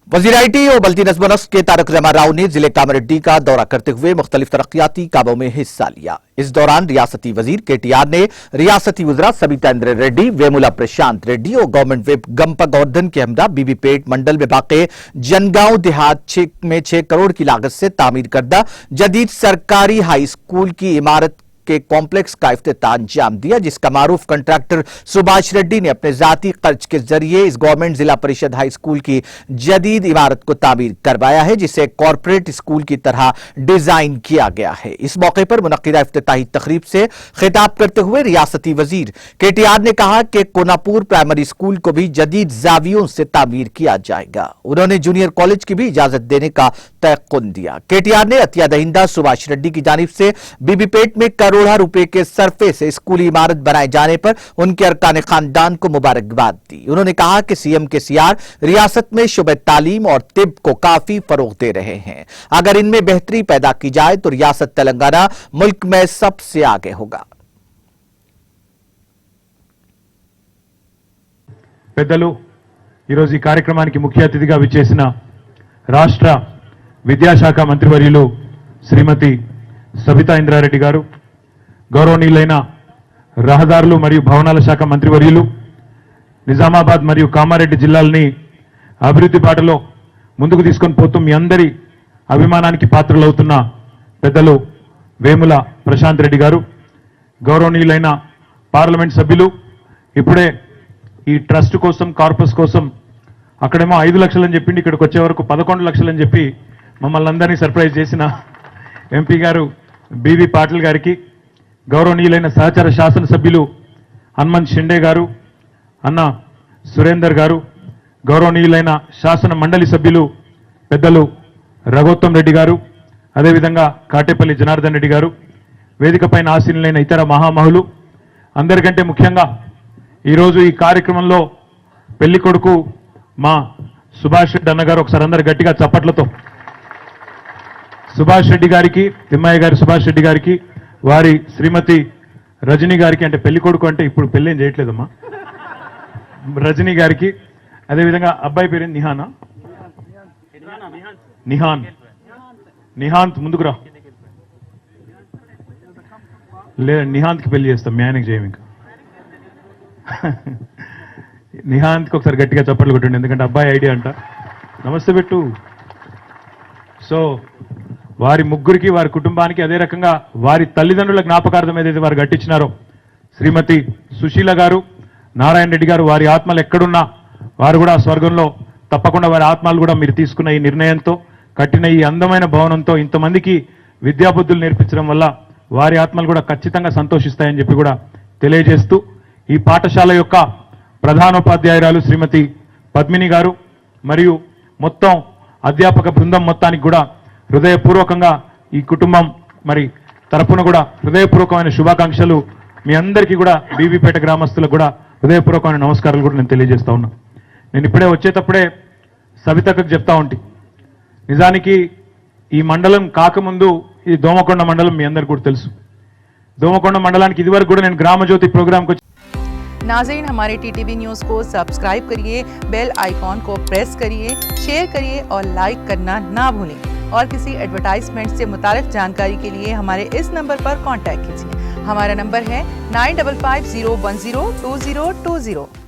वज़ीर IT और बल्टी नज़्म नस्क के तारक रहमान राव ने जिले कामारेड्डी का दौरा करते हुए मुख्तलिफ तरक्याती कामों में हिस्सा लिया। इस दौरान रियासती वजीर KTR ने रियासती वज़रा सबिता इंद्र रेड्डी, वेमुला प्रशांत रेड्डी और गवर्नमेंट विप गंपा गोवर्धन के हमदा बीबीपेट मंडल में वाक़े जनगांव देहात में 6 करोड़ की लागत से तामीर करदा जदीद सरकारी हाई स्कूल की इमारत के कॉम्प्लेक्स का इफ्तिताह अंजाम दिया, जिसका मारूफ कंट्रैक्टर सुभाष रेड्डी ने अपने जाती खर्च के जरिए इस गवर्नमेंट जिला परिषद हाई स्कूल की जदीद इमारत को तामीर करवाया है, जिसे कॉर्पोरेट स्कूल की तरह डिजाइन किया गया है। इस मौके पर मुनक्किदा इफ्तिताही तकरीब से खिताब करते हुए रियासती वजीर KTR ने कहा कि कोनापुर प्राइमरी स्कूल को भी जदीद जावियों से तामीर किया जाएगा। उन्होंने जूनियर कॉलेज की भी इजाजत देने का तयक्कुन दिया। KTR ने अतिया दहिंदा सुभाष रेड्डी की जानिब से बीबीपेट में करोड़ों रुपए के सरफे से स्कूली इमारत बनाए जाने पर उनके अरकान खानदान को मुबारकबाद दी। उन्होंने कहा कि CM KCR रियासत में शुबे तालीम और तिब को काफी फरोग दे रहे हैं। अगर इनमें बेहतरी पैदा की जाए तो रियासत तेलंगाना मुल्क में सबसे आगे होगा। పెద్దలు ఈరోజు ఈ కార్యక్రమానికి ముఖ్య అతిథిగా విచ్చేసిన రాష్ట్ర విద్యాశాఖ మంత్రివర్యులు శ్రీమతి సబితా ఇంద్రారెడ్డి గారు, గౌరవనీయులైన రహదారులు మరియు భవనాల శాఖ మంత్రివర్యులు, నిజామాబాద్ మరియు కామారెడ్డి జిల్లాలని అభివృద్ధి బాటలో ముందుకు తీసుకొని పోతూ మీ అందరి అభిమానానికి పాత్రలవుతున్న పెద్దలు వేముల ప్రశాంత్ రెడ్డి గారు, గౌరవనీయులైన పార్లమెంట్ సభ్యులు, ఇప్పుడే ఈ ట్రస్ట్ కోసం కార్పస్ కోసం అక్కడేమో 5 లక్షలని చెప్పిండి, ఇక్కడికి వచ్చే వరకు 11 లక్షలని చెప్పి మమ్మల్ని అందరినీ సర్ప్రైజ్ చేసిన ఎంపీ గారు బీవీ పాటిల్ గారికి, గౌరవనీయులైన సహచర శాసనసభ్యులు హనుమంత్ షిండే గారు, అన్న సురేందర్ గారు, గౌరవనీయులైన శాసన మండలి సభ్యులు పెద్దలు రఘోత్తం రెడ్డి గారు, అదేవిధంగా కాటేపల్లి జనార్దన్ రెడ్డి గారు, వేదికపైన ఆసీనులైన ఇతర మహామహులు, అందరికంటే ముఖ్యంగా ఈరోజు ఈ కార్యక్రమంలో పెళ్లి కొడుకు మా సుభాష్ రెడ్డి అన్నగారు, ఒకసారి అందరు గట్టిగా చప్పట్లతో సుభాష్ రెడ్డి గారికి, తిమ్మయ్య గారి సుభాష్ రెడ్డి గారికి, వారి శ్రీమతి రజనీ గారికి, అంటే పెళ్లి కొడుకు అంటే ఇప్పుడు పెళ్ళేం చేయట్లేదమ్మా, రజనీ గారికి, అదేవిధంగా అబ్బాయి పేరు నిహానా, నిహాంత్ ముందుకు రా, లేదా నిహాంత్కి పెళ్లి చేస్తాం, మీ ఆయనకి చేయం ఇంకా. నిహాంత్కి ఒకసారి గట్టిగా చప్పట్లు కొట్టండి, ఎందుకంటే అబ్బాయి ఐడియా అంట. నమస్తే పెట్టు. సో వారి ముగ్గురికి, వారి కుటుంబానికి, అదే రకంగా వారి తల్లిదండ్రుల జ్ఞాపకార్థం ఏదైతే వారు కట్టించినారో, శ్రీమతి సుశీల గారు, నారాయణ రెడ్డి గారు, వారి ఆత్మలు ఎక్కడున్నా వారు కూడా స్వర్గంలో తప్పకుండా వారి ఆత్మలు కూడా మీరు తీసుకున్న ఈ నిర్ణయంతో, కట్టిన ఈ అందమైన భవనంతో ఇంతమందికి విద్యాబుద్ధులు నేర్పించడం వల్ల వారి ఆత్మలు కూడా ఖచ్చితంగా సంతోషిస్తాయని చెప్పి కూడా తెలియజేస్తూ, ఈ పాఠశాల యొక్క ప్రధానోపాధ్యాయురాలు శ్రీమతి పద్మిని గారు మరియు మొత్తం అధ్యాపక బృందం మొత్తానికి కూడా హృదయపూర్వకంగా ఈ కుటుంబం మరి తరపున కూడా హృదయపూర్వకమైన శుభాకాంక్షలు. మీ అందరికీ కూడా బీబీపేట గ్రామస్తులకు కూడా హృదయపూర్వకమైన నమస్కారాలు కూడా నేను తెలియజేస్తా ఉన్నా. నేను ఇప్పుడే వచ్చేటప్పుడే సవితకు చెప్తా ఉంటే, నిజానికి ఈ మండలం కాకముందు ఇది దోమకొండ మండలం మీ అందరికీ కూడా తెలుసు. దోమకొండ మండలానికి ఇదివరకు కూడా నేను గ్రామజ్యోతి ప్రోగ్రాంకి नाज़रीन, हमारे TTV न्यूज़ को सब्सक्राइब करिए, बेल आइकॉन को प्रेस करिए, शेयर करिए और लाइक करना ना भूलें। और किसी एडवर्टाइजमेंट से मुताल्लिक़ जानकारी के लिए हमारे इस नंबर पर कांटेक्ट कीजिए। हमारा नंबर है 9550102020।